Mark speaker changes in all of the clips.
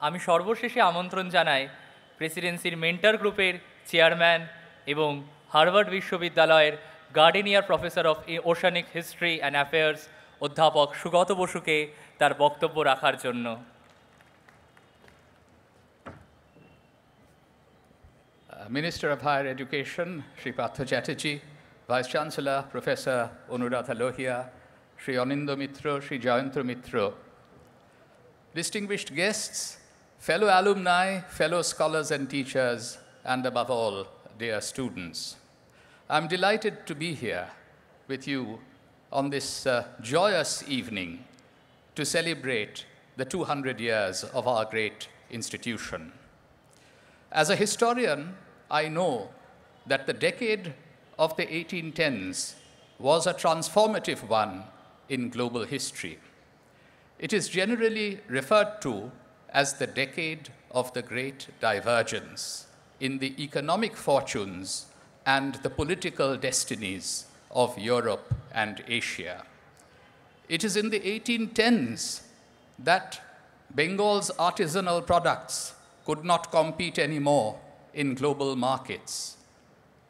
Speaker 1: আমি সর্বশেষে আমন্ত্রণ জানাই প্রেসিডেন্সির মেন্টর গ্রুপের চেয়ারম্যান এবং হার্ভার্ড বিশ্ববিদ্যালয়ের Gardiner professor of oceanic history and affairs অধ্যাপক সুগত বসুকে তার বক্তব্য রাখার জন্য।
Speaker 2: Minister of Higher Education, Shri Partha Chatterjee, Vice Chancellor, Professor Anuradha Lohia, Shri Anindo Mitra, Shri Jayantro Mitra, distinguished guests, fellow alumni, fellow scholars and teachers, and above all, dear students. I'm delighted to be here with you on this joyous evening to celebrate the 200 years of our great institution. As a historian, I know that the decade of the 1810s was a transformative one in global history. It is generally referred to as the decade of the great divergence in the economic fortunes and the political destinies of Europe and Asia. It is in the 1810s that Bengal's artisanal products could not compete anymore in global markets.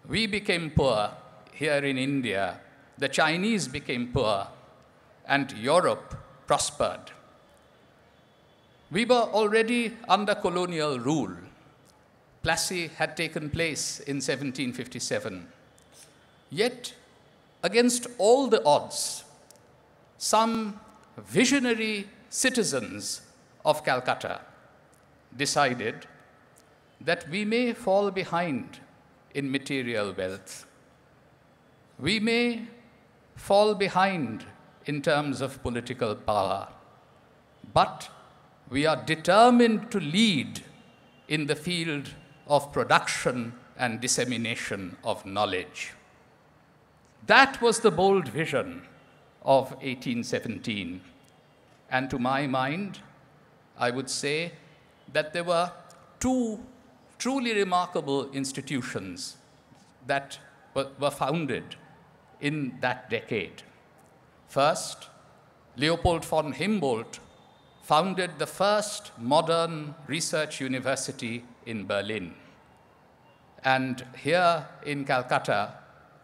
Speaker 2: We became poor here in India, the Chinese became poor, and Europe prospered. We were already under colonial rule. Plassey had taken place in 1757. Yet, against all the odds, some visionary citizens of Calcutta decided that we may fall behind in material wealth. We may fall behind in terms of political power, but we are determined to lead in the field of production and dissemination of knowledge. That was the bold vision of 1817. And to my mind, I would say that there were two truly remarkable institutions that were founded in that decade. First, Leopold von Humboldt founded the first modern research university in Berlin. And here in Calcutta,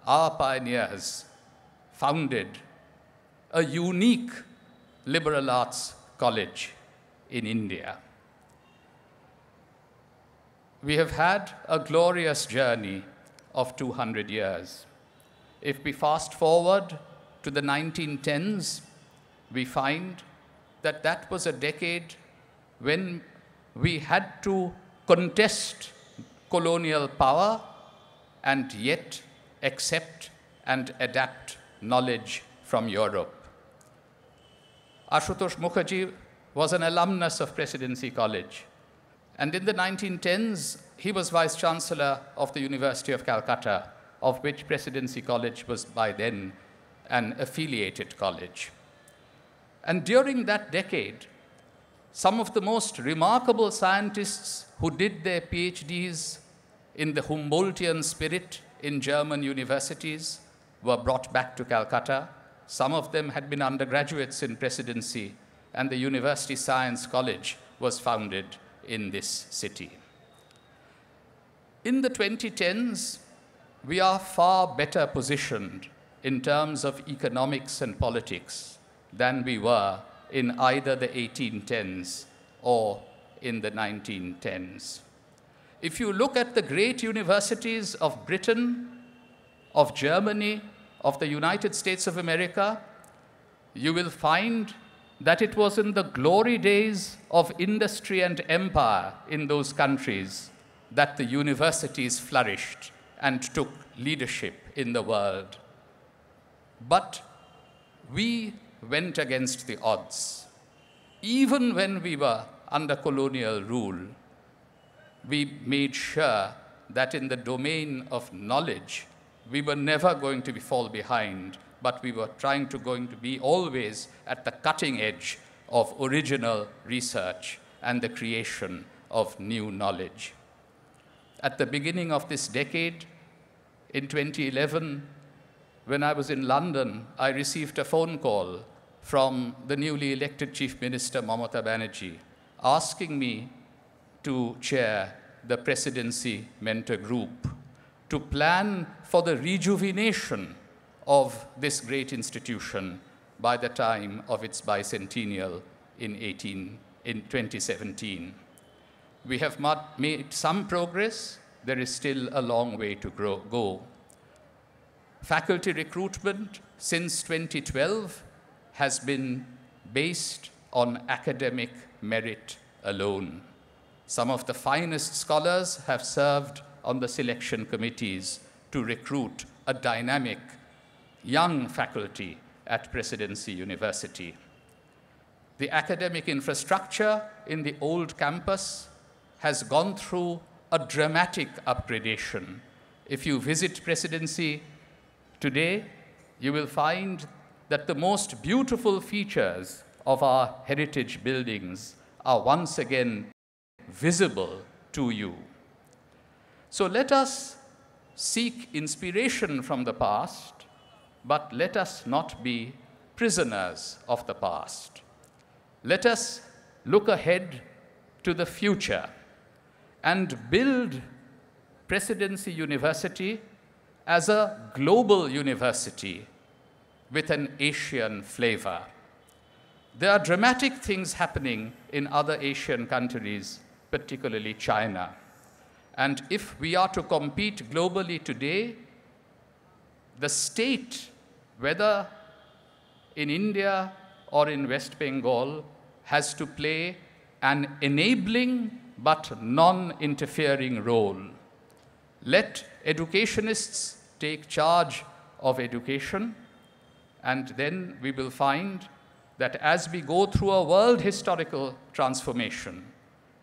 Speaker 2: our pioneers founded a unique liberal arts college in India. We have had a glorious journey of 200 years. If we fast forward to the 1910s, we find that that was a decade when we had to contest colonial power and yet accept and adapt knowledge from Europe. Ashutosh Mukherjee was an alumnus of Presidency College. And in the 1910s, he was Vice Chancellor of the University of Calcutta, of which Presidency College was by then an affiliated college. And during that decade, some of the most remarkable scientists who did their PhDs in the Humboldtian spirit in German universities were brought back to Calcutta. Some of them had been undergraduates in Presidency, and the University Science College was founded in this city. In the 2010s, we are far better positioned in terms of economics and politics than we were in either the 1810s or in the 1910s. If you look at the great universities of Britain, of Germany, of the United States of America, you will find that it was in the glory days of industry and empire in those countries that the universities flourished and took leadership in the world. But we went against the odds. Even when we were under colonial rule, we made sure that in the domain of knowledge, we were never going to fall behind, but we were trying to be always at the cutting edge of original research and the creation of new knowledge. At the beginning of this decade, in 2011, when I was in London, I received a phone call from the newly elected Chief Minister, Mamata Banerjee, asking me to chair the Presidency Mentor Group to plan for the rejuvenation of this great institution by the time of its bicentennial in 2017. We have made some progress. There is still a long way to go. Faculty recruitment since 2012 has been based on academic merit alone. Some of the finest scholars have served on the selection committees to recruit a dynamic young faculty at Presidency University. The academic infrastructure in the old campus has gone through a dramatic upgradation. If you visit Presidency today, you will find that the most beautiful features of our heritage buildings are once again visible to you. So let us seek inspiration from the past, but let us not be prisoners of the past. Let us look ahead to the future and build Presidency University as a global university with an Asian flavor. There are dramatic things happening in other Asian countries, particularly China. And if we are to compete globally today, the state, whether in India or in West Bengal, has to play an enabling but non-interfering role. Let educationists take charge of education, and then we will find that as we go through a world historical transformation,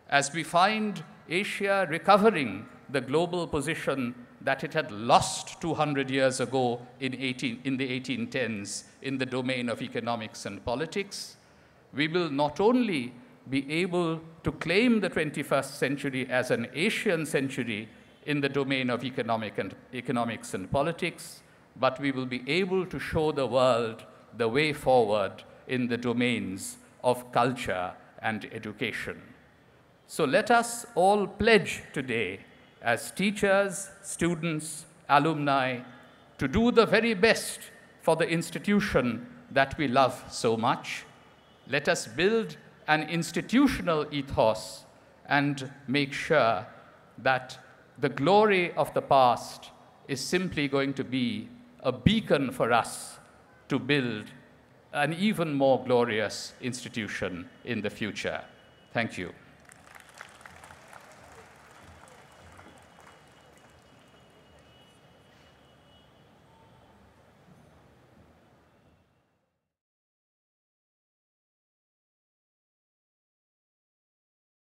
Speaker 2: as we find Asia recovering the global position that it had lost 200 years ago in the 1810s in the domain of economics and politics, we will not only be able to claim the 21st century as an Asian century in the domain of economics and politics, but we will be able to show the world the way forward in the domains of culture and education. So let us all pledge today as teachers, students, alumni, to do the very best for the institution that we love so much. Let us build an institutional ethos and make sure that the glory of the past is simply going to be a beacon for us to build an even more glorious institution in the future. Thank you.